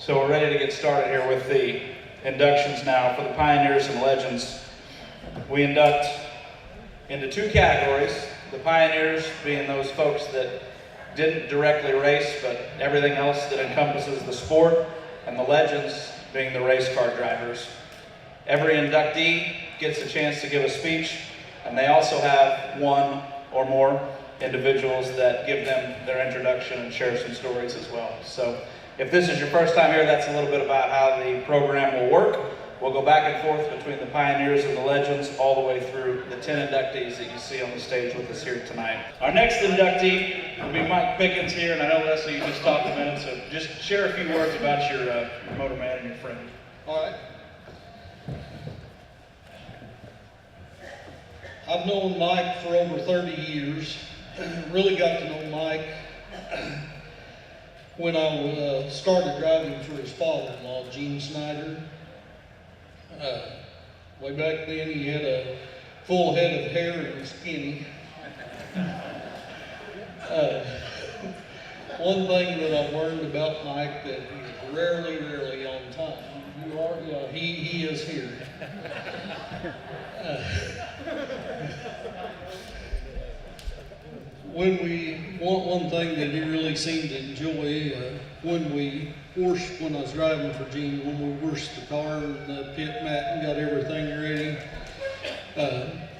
So we're ready to get started here with the inductions now for the pioneers and legends. We induct into two categories, the pioneers being those folks that didn't directly race, but everything else that encompasses the sport, and the legends being the race car drivers. Every inductee gets a chance to give a speech, and they also have one or more individuals that give them their introduction and share some stories as well. So if this is your first time here, that's a little bit about how the program will work. We'll go back and forth between the pioneers and the legends all the way through the 10 inductees that you see on the stage with us here tonight. Our next inductee will be Mike Pickens here, and I know Leslie, you just talked a minute, so just share a few words about your motor man and your friend. All right. I've known Mike for over 30 years. Really got to know Mike when I started driving for his father-in-law, Gene Snyder. Way back then, he had a full head of hair and was skinny. One thing that I've learned about Mike, that he's rarely on time. You are? Yeah, he is here. One thing that he really seemed to enjoy, when I was driving for Gene, when we washed the car and the pit mat and got everything ready,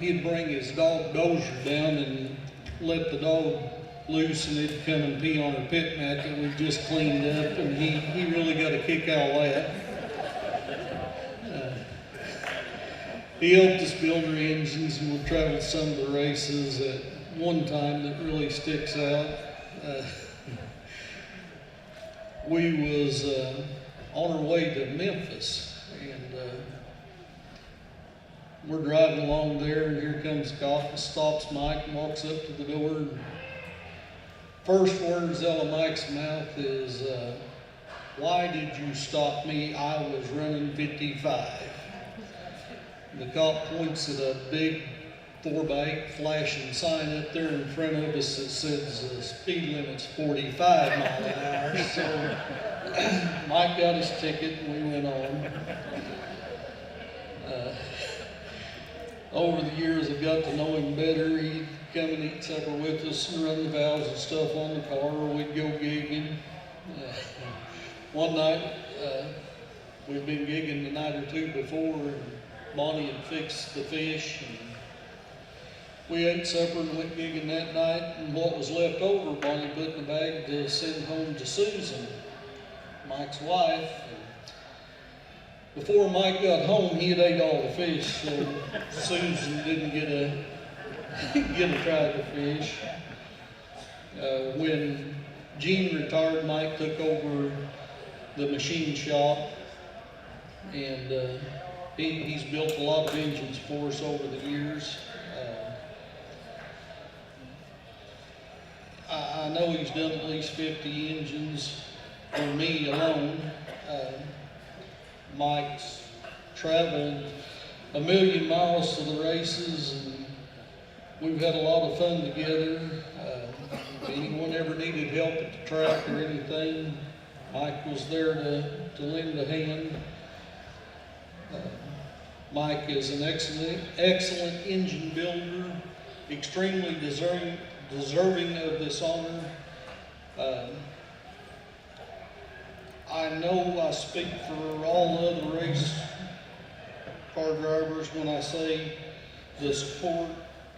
he'd bring his dog Dozier down and let the dog loose, and it'd come and pee on our pit mat that we just cleaned up, and he really got a kick out of that. He helped us build our engines, and we traveled some of the races. One time that really sticks out, we was on our way to Memphis, and we're driving along there, and here comes a cop, stops Mike and walks up to the door, and first words out of Mike's mouth is, "Why did you stop me? I was running 55. The cop points at a big 4x8 flashing sign up there in front of us that says the speed limit's 45 miles an hour. So Mike got his ticket and we went on. Over the years, I've got to know him better. He'd come and eat supper with us and run the valves and stuff on the car, or we'd go gigging. One night, we'd been gigging the night or two before, and Bonnie had fixed the fish, and we ate supper and went gigging that night, and what was left over, Bonnie put in a bag to send home to Susan, Mike's wife. And before Mike got home, he had ate all the fish, so Susan didn't get a try of the fish. When Gene retired, Mike took over the machine shop, and he's built a lot of engines for us over the years. I know he's done at least 50 engines for me alone. Mike's traveled 1 million miles to the races, and we've had a lot of fun together. If anyone ever needed help at the track or anything, Mike was there to lend a hand. Mike is an excellent engine builder, extremely deserving of this honor. I know I speak for all other race car drivers when I say the sport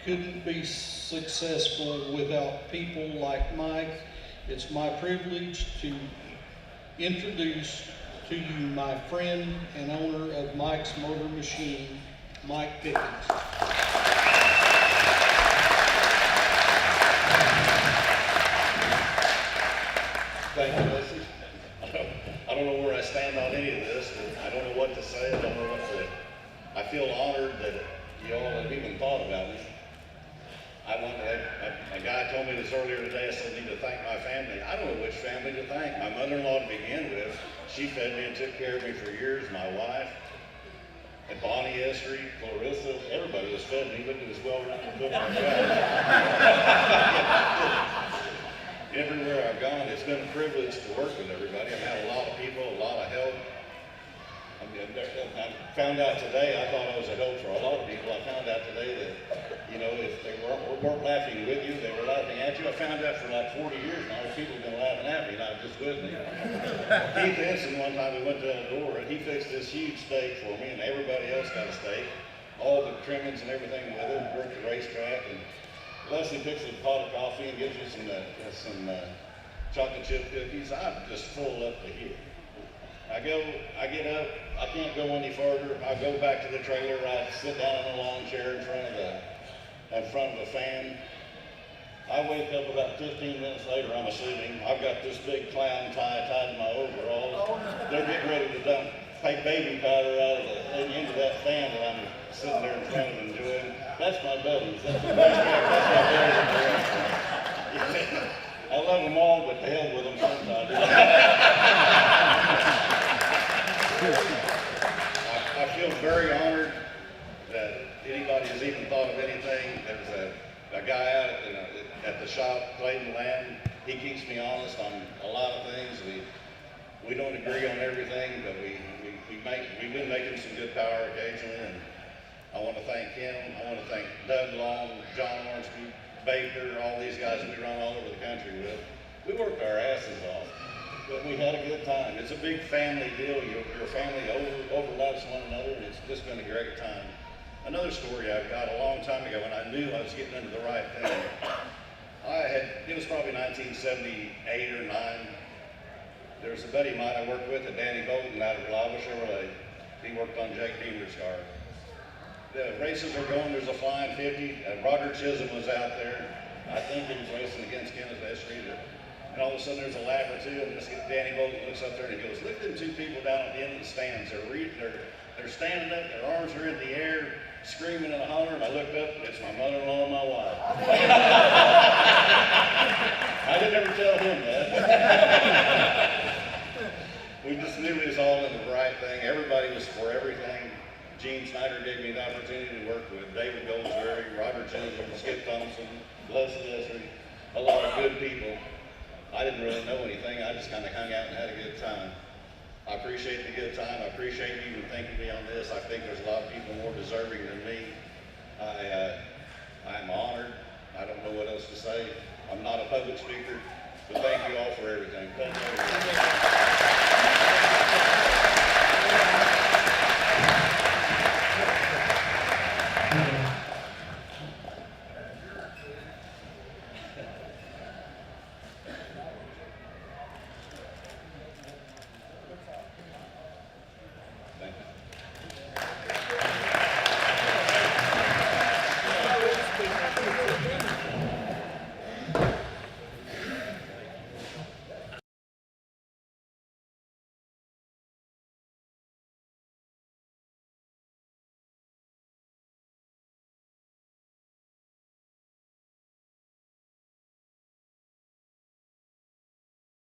couldn't be successful without people like Mike. It's my privilege to introduce to you my friend and owner of Mike's Motor Machine, Mike Pickens. Thank you, Leslie. I don't know where I stand on any of this, but I don't know what to say. I don't know what to. I feel honored that you all have even thought about me. A guy told me this earlier today. I said, I need to thank my family. I don't know which family to thank. My mother-in-law to begin with. She fed me and took care of me for years. My wife, and Bonnie, Essary, Clarissa, everybody was fed me. Look at this well-rounded cook. everywhere I've gone, it's been a privilege to work with everybody. I've had a lot of people, a lot of help. I found out today, I thought I was a help for a lot of people. I found out today that, you know, if they weren't laughing with you, they were laughing at you. I found out for like 40 years now, people have been laughing at me, not just with me. Keith Henson, one time we went to Eldora, and he fixed this huge steak for me, and everybody else got a steak. All the trimmings and everything with it, worked the racetrack, and Leslie picks a pot of coffee and gives you some chocolate chip cookies. I'm just full up to here. I get up, I can't go any further. I go back to the trailer, I sit down in a lawn chair in front of the fan. I wake up about 15 minutes later, I'm assuming. I've got this big clown tie tied to my overalls. They're getting ready to dump baby powder out into that fan that I'm sitting there in front of enjoying. That's my buddies. That's my buddies. I love them all, but to hell with them sometimes. I feel very honored that anybody has even thought of anything. There's a guy out at the shop, Clayton Land. He keeps me honest on a lot of things. We don't agree on everything, but we've been making some good power occasionally, and I want to thank him. I want to thank Doug Long, John Ornsby, Baker, all these guys that we run all over the country with. We worked our asses off, but we had a good time. It's a big family deal. Your family overlaps one another, and it's just been a great time. Another story I've got a long time ago when I knew I was getting into the right thing. It was probably 1978 or 9. There was a buddy of mine I worked with, Danny Bolton, out of Reliable Chevrolet. He worked on Jake Deamer's car. The races are going, there's a flying 50. Roger Chisholm was out there. I think he was racing against Kenneth Essary. And all of a sudden there's a lap or two, and Danny Bolton looks up there and he goes, look at them two people down at the end of the stands. They're standing up, their arms are in the air, screaming and hollering. I looked up, it's my mother-in-law and my wife. I didn't ever tell him that. We just knew it was all in the right thing. Everybody was for everything. Gene Snyder gave me the opportunity to work with David Goldsberry, Robert Chisholm, Skip Thompson, Leslie Essary, a lot of good people. I didn't really know anything. I just kind of hung out and had a good time. I appreciate the good time. I appreciate you even thinking me on this. I think there's a lot of people more deserving than me. I'm honored. I don't know what else to say. I'm not a public speaker, but thank you all for everything. Thank you.